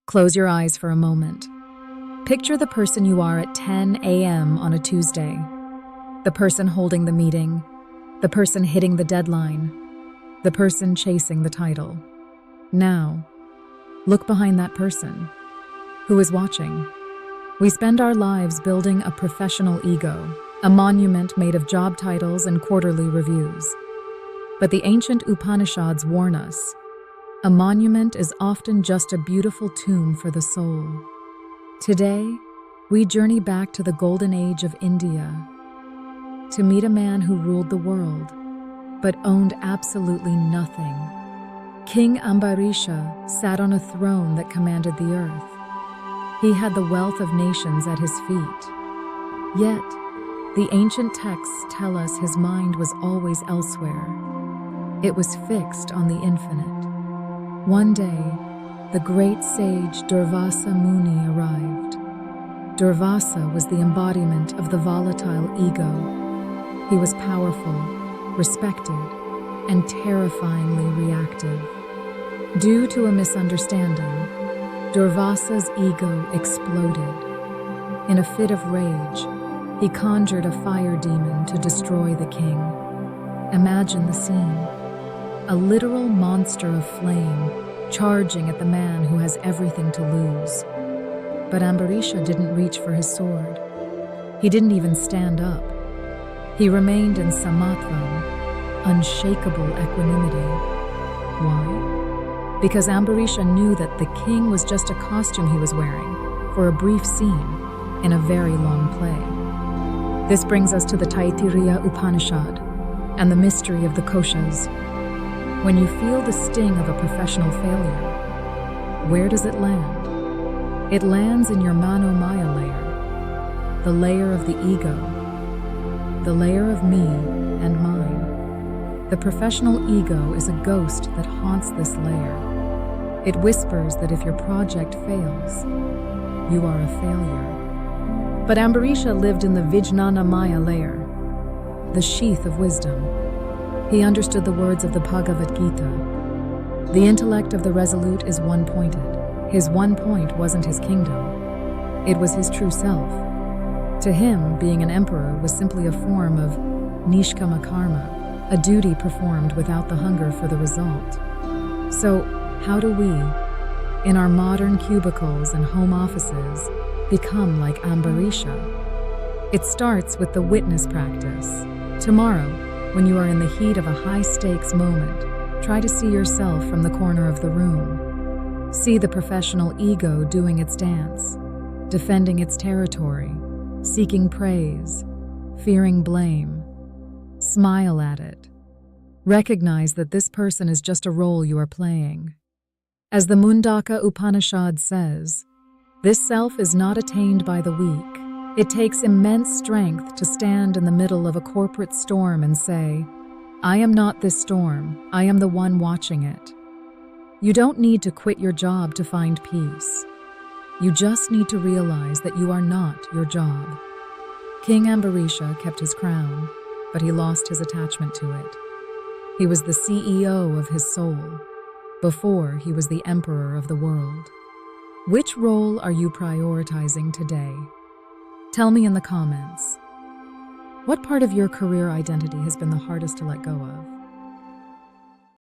Close your eyes for a moment. Picture the person you are at 10 a.m. on a Tuesday. The person holding the meeting, the person hitting the deadline, the person chasing the title. Now, look behind that person. Who is watching? We spend our lives building a professional ego, a monument made of job titles and quarterly reviews. But the ancient Upanishads warn us, a monument is often just a beautiful tomb for the soul. Today, we journey back to the golden age of India to meet a man who ruled the world, but owned absolutely nothing. King Ambarisha sat on a throne that commanded the earth. He had the wealth of nations at his feet. Yet, the ancient texts tell us his mind was always elsewhere. It was fixed on the infinite. One day, the great sage Durvasa Muni arrived. Durvasa was the embodiment of the volatile ego. He was powerful, respected, and terrifyingly reactive. Due to a misunderstanding, Durvasa's ego exploded. In a fit of rage, he conjured a fire demon to destroy the king. Imagine the scene. A literal monster of flame charging at the man who has everything to lose. But Ambarisha didn't reach for his sword. He didn't even stand up. He remained in samatvam, unshakable equanimity. Why? Because Ambarisha knew that the king was just a costume he was wearing for a brief scene in a very long play. This brings us to the Taittiriya Upanishad and the mystery of the koshas. When you feel the sting of a professional failure, where does it land? It lands in your Manomaya layer, the layer of the ego, the layer of me and mine. The professional ego is a ghost that haunts this layer. It whispers that if your project fails, you are a failure. But Ambarisha lived in the Vijnana Maya layer, the sheath of wisdom. He understood the words of the Bhagavad Gita. The intellect of the resolute is one-pointed. His one point wasn't his kingdom. It was his true self. To him, being an emperor was simply a form of Nishkama Karma, a duty performed without the hunger for the result. So, how do we, in our modern cubicles and home offices, become like Ambarisha? It starts with the witness practice. Tomorrow, when you are in the heat of a high-stakes moment, try to see yourself from the corner of the room. See the professional ego doing its dance, defending its territory, seeking praise, fearing blame. Smile at it. Recognize that this person is just a role you are playing. As the Mundaka Upanishad says, this self is not attained by the weak. It takes immense strength to stand in the middle of a corporate storm and say, I am not this storm, I am the one watching it. You don't need to quit your job to find peace. You just need to realize that you are not your job. King Ambarisha kept his crown, but he lost his attachment to it. He was the CEO of his soul, before he was the emperor of the world. Which role are you prioritizing today? Tell me in the comments. What part of your career identity has been the hardest to let go of?